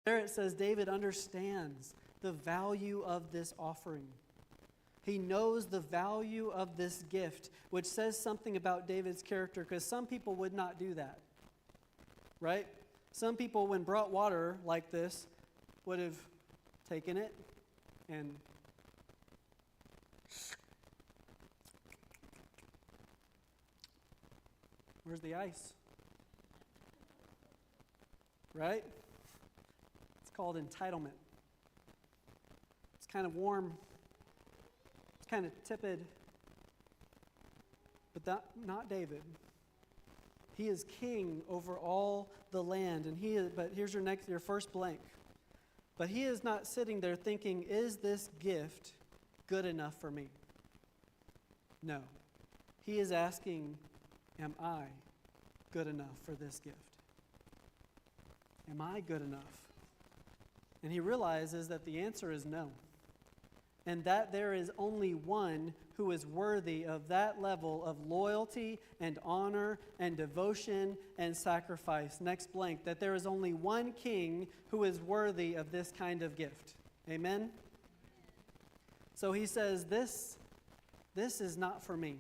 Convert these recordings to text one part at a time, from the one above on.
There it says David understands the value of this offering. He knows the value of this gift, which says something about David's character, because some people would not do that, right? Some people, when brought water like this, would have taken it and where's the ice? Right? It's called entitlement. It's kind of warm. It's kind of tepid. But not David. He is king over all the land. But here's your first blank. But he is not sitting there thinking, is this gift good enough for me? No. He is asking, am I good enough for this gift? Am I good enough? And he realizes that the answer is no. And that there is only one who is worthy of that level of loyalty and honor and devotion and sacrifice. Next blank. That there is only one king who is worthy of this kind of gift. Amen? So he says, this is not for me.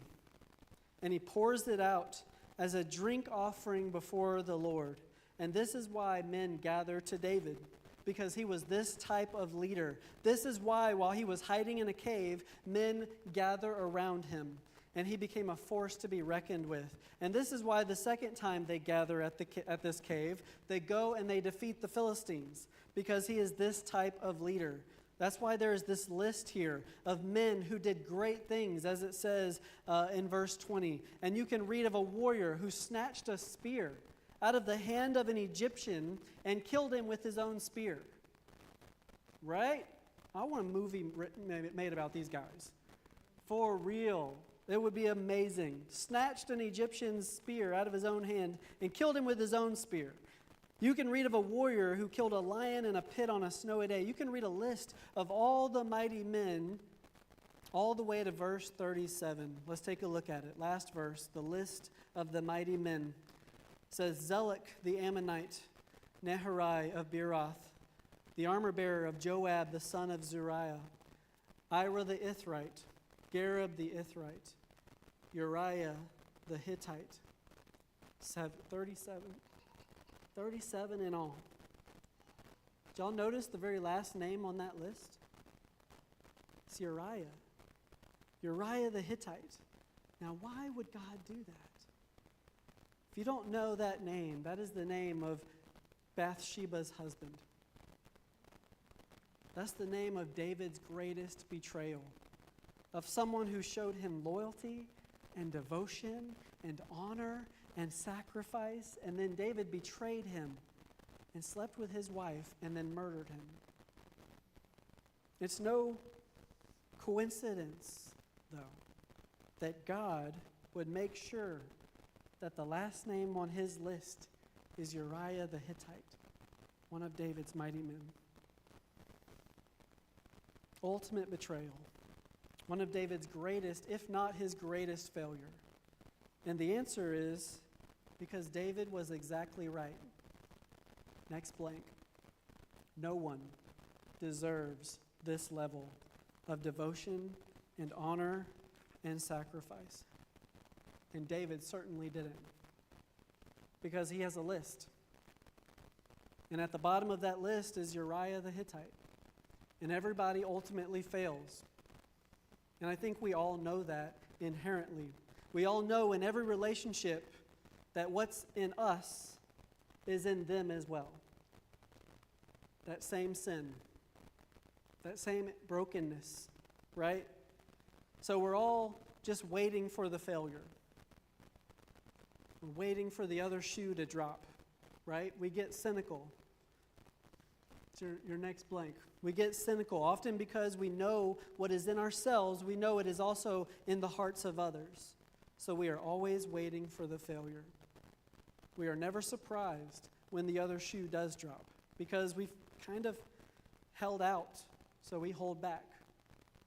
And he pours it out as a drink offering before the Lord. And this is why men gather to David, because he was this type of leader. This is why, while he was hiding in a cave, men gather around him, and he became a force to be reckoned with. And this is why the second time they gather at this cave, they go and they defeat the Philistines, because he is this type of leader. That's why there is this list here of men who did great things, as it says in verse 20. And you can read of a warrior who snatched a spear out of the hand of an Egyptian and killed him with his own spear. Right? I want a movie made about these guys. For real. It would be amazing. Snatched an Egyptian's spear out of his own hand and killed him with his own spear. You can read of a warrior who killed a lion in a pit on a snowy day. You can read a list of all the mighty men all the way to verse 37. Let's take a look at it. Last verse, the list of the mighty men. It says, Zelek the Ammonite, Neharai of Beeroth, the armor-bearer of Joab the son of Zeruiah, Ira the Ithrite, Gareb the Ithrite, Uriah the Hittite. 37 in all. Did y'all notice the very last name on that list? It's Uriah. Uriah the Hittite. Now, why would God do that? If you don't know that name, that is the name of Bathsheba's husband. That's the name of David's greatest betrayal, of someone who showed him loyalty and devotion and honor and sacrifice, and then David betrayed him and slept with his wife and then murdered him. It's no coincidence, though, that God would make sure that the last name on his list is Uriah the Hittite, one of David's mighty men. Ultimate betrayal, one of David's greatest, if not his greatest failure. And the answer is because David was exactly right. Next blank. No one deserves this level of devotion and honor and sacrifice. And David certainly didn't, because he has a list. And at the bottom of that list is Uriah the Hittite. And everybody ultimately fails. And I think we all know that inherently. We all know in every relationship that what's in us is in them as well. That same sin, that same brokenness, right? So we're all just waiting for the failure. We're waiting for the other shoe to drop, right? We get cynical. It's your next blank. We get cynical, often because we know what is in ourselves. We know it is also in the hearts of others. So we are always waiting for the failure. We are never surprised when the other shoe does drop, because we've kind of held out, so we hold back,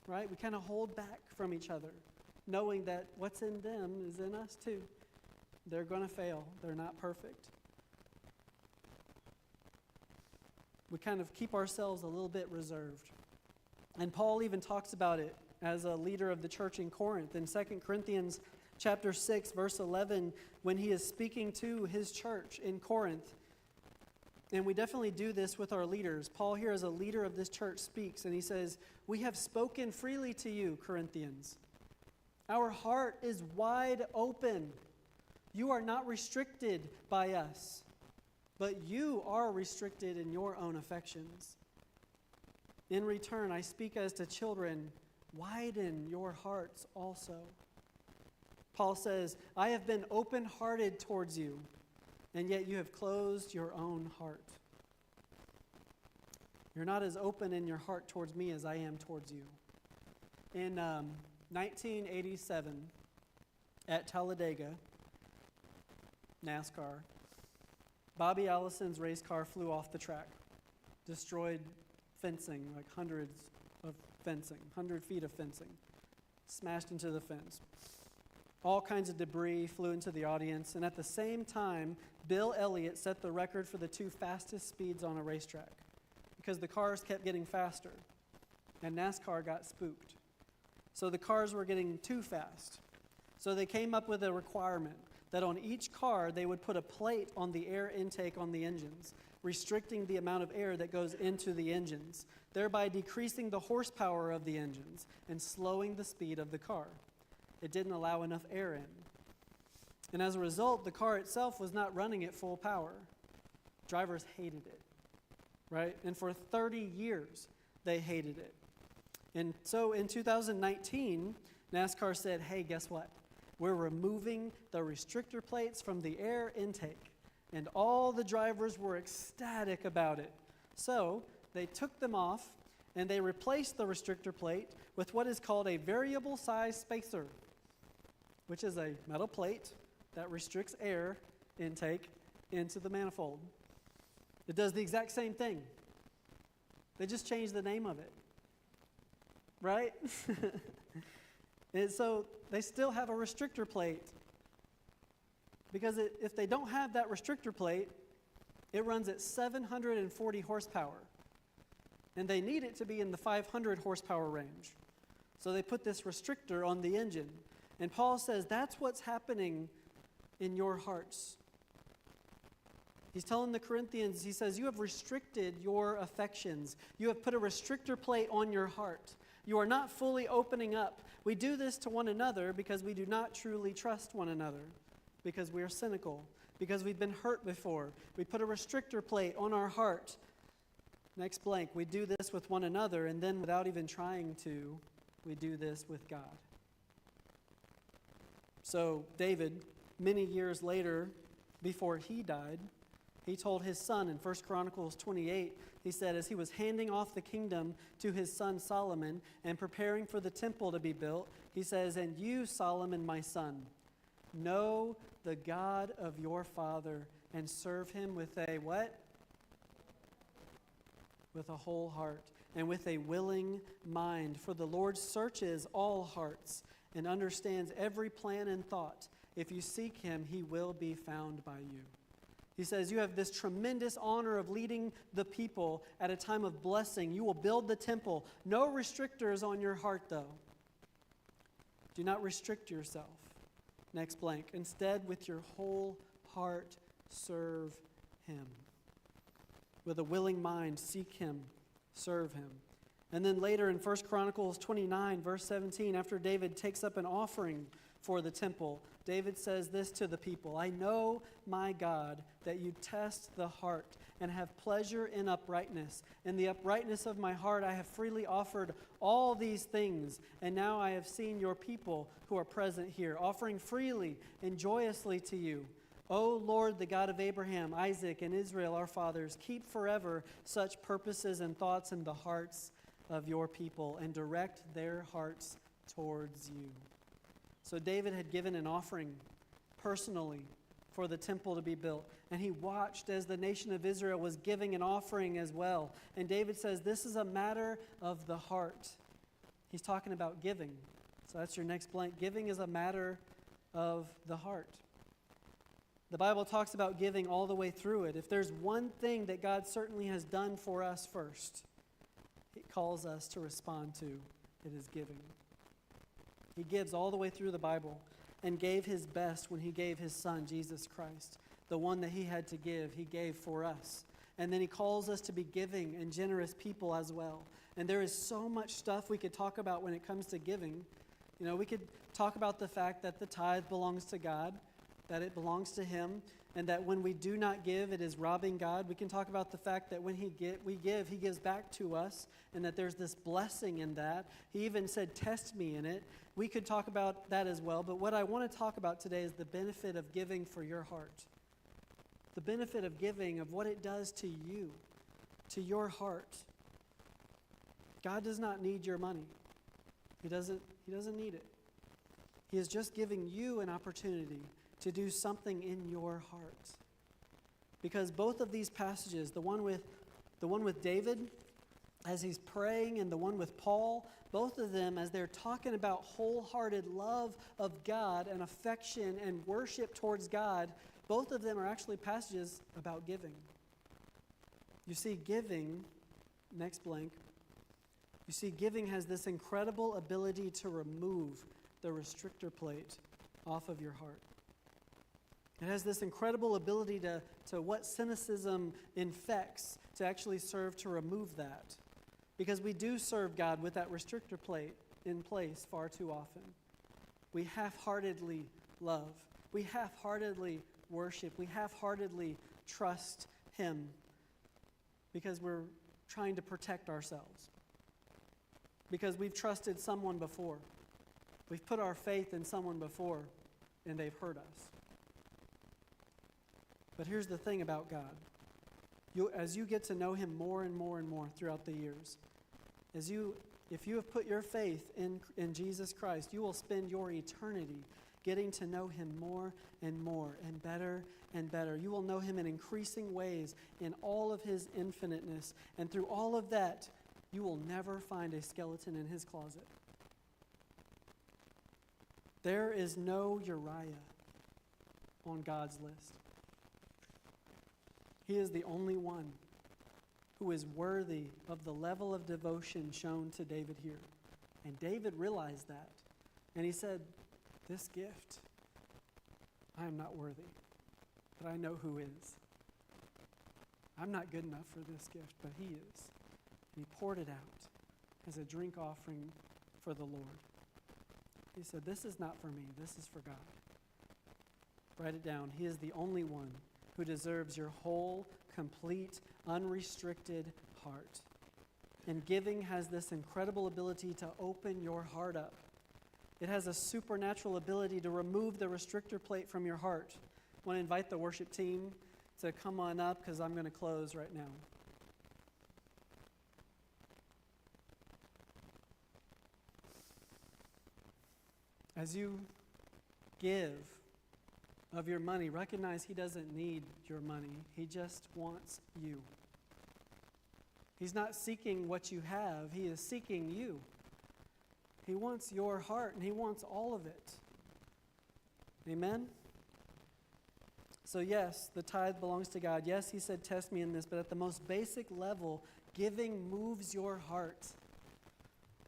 right? We kind of hold back from each other, knowing that what's in them is in us too. They're going to fail. They're not perfect. We kind of keep ourselves a little bit reserved. And Paul even talks about it as a leader of the church in Corinth. In 2 Corinthians chapter 6, verse 11, when he is speaking to his church in Corinth, and we definitely do this with our leaders. Paul here as a leader of this church speaks, and he says, "We have spoken freely to you, Corinthians. Our heart is wide open. You are not restricted by us, but you are restricted in your own affections. In return, I speak as to children, widen your hearts also." Paul says, "I have been open-hearted towards you, and yet you have closed your own heart. You're not as open in your heart towards me as I am towards you." In 1987, at Talladega, NASCAR, Bobby Allison's race car flew off the track, destroyed fencing, like hundreds of fencing, 100 feet of fencing, smashed into the fence. All kinds of debris flew into the audience, and at the same time, Bill Elliott set the record for the 2 fastest speeds on a racetrack because the cars kept getting faster, and NASCAR got spooked. So the cars were getting too fast. So they came up with a requirement that on each car, they would put a plate on the air intake on the engines, restricting the amount of air that goes into the engines, thereby decreasing the horsepower of the engines and slowing the speed of the car. It didn't allow enough air in. And as a result, the car itself was not running at full power. Drivers hated it, right? And for 30 years, they hated it. And so in 2019, NASCAR said, "Hey, guess what? We're removing the restrictor plates from the air intake." And all the drivers were ecstatic about it. So they took them off, and they replaced the restrictor plate with what is called a variable size spacer, which is a metal plate that restricts air intake into the manifold. It does the exact same thing. They just changed the name of it, right? And so they still have a restrictor plate because if they don't have that restrictor plate, it runs at 740 horsepower. And they need it to be in the 500 horsepower range. So they put this restrictor on the engine. And Paul says that's what's happening in your hearts. He's telling the Corinthians, he says, you have restricted your affections. You have put a restrictor plate on your heart. You are not fully opening up. We do this to one another because we do not truly trust one another, because we are cynical, because we've been hurt before. We put a restrictor plate on our heart. Next blank, we do this with one another, and then without even trying to, we do this with God. So David, many years later, before he died, he told his son in 1 Chronicles 28, he said, as he was handing off the kingdom to his son Solomon and preparing for the temple to be built, he says, "And you, Solomon, my son, know the God of your father and serve him with a" what? "With a whole heart and with a willing mind. For the Lord searches all hearts and understands every plan and thought. If you seek him, he will be found by you." He says, you have this tremendous honor of leading the people at a time of blessing. You will build the temple. No restrictors on your heart, though. Do not restrict yourself. Next blank. Instead, with your whole heart, serve him. With a willing mind, seek him, serve him. And then later in 1 Chronicles 29, verse 17, after David takes up an offering for the temple, David says this to the people, "I know, my God, that you test the heart and have pleasure in uprightness. In the uprightness of my heart I have freely offered all these things, and now I have seen your people who are present here, offering freely and joyously to you. O Lord, the God of Abraham, Isaac, and Israel, our fathers, keep forever such purposes and thoughts in the hearts of your people, and direct their hearts towards you." So David had given an offering personally for the temple to be built. And he watched as the nation of Israel was giving an offering as well. And David says this is a matter of the heart. He's talking about giving. So that's your next blank. Giving is a matter of the heart. The Bible talks about giving all the way through it. If there's one thing that God certainly has done for us first, He calls us to respond to, it is giving. He gives all the way through the Bible and gave His best when He gave His Son, Jesus Christ. The one that He had to give, He gave for us. And then He calls us to be giving and generous people as well. And there is so much stuff we could talk about when it comes to giving. You know, we could talk about the fact that the tithe belongs to God, that it belongs to Him, and that when we do not give, it is robbing God. We can talk about the fact that when we give, He gives back to us, and that there's this blessing in that. He even said, test me in it. We could talk about that as well, but what I want to talk about today is the benefit of giving for your heart. The benefit of giving, of what it does to you, to your heart. God does not need your money. He doesn't need it. He is just giving you an opportunity to do something in your heart. Because both of these passages, the one with David as he's praying and the one with Paul, both of them as they're talking about wholehearted love of God and affection and worship towards God, both of them are actually passages about giving. You see, giving, next blank, you see, giving has this incredible ability to remove the restrictor plate off of your heart. It has this incredible ability to what cynicism infects, to actually serve to remove that. Because we do serve God with that restrictor plate in place far too often. We half-heartedly love. We half-heartedly worship. We half-heartedly trust Him because we're trying to protect ourselves. Because we've trusted someone before. We've put our faith in someone before, and they've hurt us. But here's the thing about God. As you get to know Him more and more and more throughout the years, if you have put your faith in Jesus Christ, you will spend your eternity getting to know Him more and more and better and better. You will know Him in increasing ways in all of His infiniteness. And through all of that, you will never find a skeleton in His closet. There is no Uriah on God's list. He is the only one who is worthy of the level of devotion shown to David here. And David realized that. And he said, this gift, I am not worthy, but I know who is. I'm not good enough for this gift, but He is. And he poured it out as a drink offering for the Lord. He said, this is not for me, this is for God. Write it down. He is the only one who deserves your whole, complete, unrestricted heart. And giving has this incredible ability to open your heart up. It has a supernatural ability to remove the restrictor plate from your heart. I want to invite the worship team to come on up because I'm going to close right now. As you give of your money, recognize He doesn't need your money. He just wants you. He's not seeking what you have. He is seeking you. He wants your heart, and He wants all of it. Amen? So yes, the tithe belongs to God. Yes, He said, test me in this, but at the most basic level, giving moves your heart,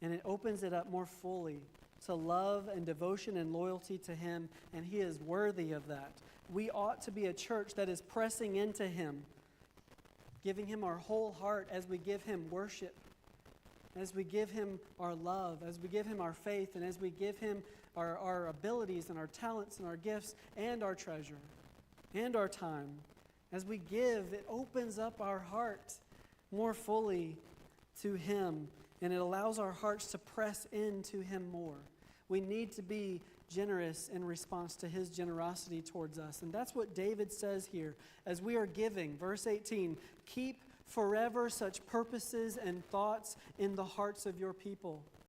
and it opens it up more fully to love and devotion and loyalty to Him, and He is worthy of that. We ought to be a church that is pressing into Him, giving Him our whole heart as we give Him worship, as we give Him our love, as we give Him our faith, and as we give Him our abilities and our talents and our gifts and our treasure and our time. As we give, it opens up our heart more fully to Him, and it allows our hearts to press into Him more. We need to be generous in response to His generosity towards us. And that's what David says here. As we are giving, verse 18, keep forever such purposes and thoughts in the hearts of your people.